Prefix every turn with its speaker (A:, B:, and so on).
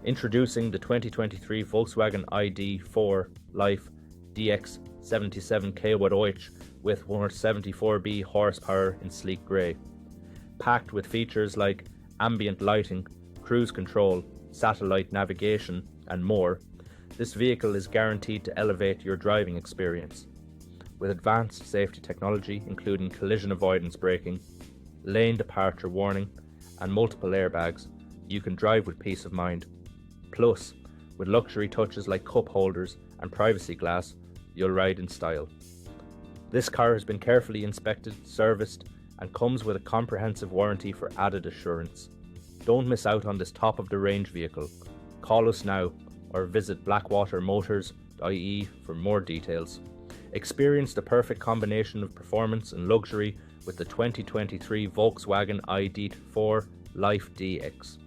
A: Introducing the 2023 Volkswagen ID.4 LIFE DX 77 kWh with 174B horsepower in sleek grey. Packed with features like ambient lighting, cruise control, satellite navigation and more, this vehicle is guaranteed to elevate your driving experience. With advanced safety technology including collision avoidance braking, lane departure warning and multiple airbags, you can drive with peace of mind. Plus, with luxury touches like cup holders and privacy glass, you'll ride in style. This car has been carefully inspected, serviced and comes with a comprehensive warranty for added assurance. Don't miss out on this top-of-the-range vehicle. Call us now or visit blackwatermotors.ie for more details. Experience the perfect combination of performance and luxury with the 2023 Volkswagen ID.4 LIFE DX.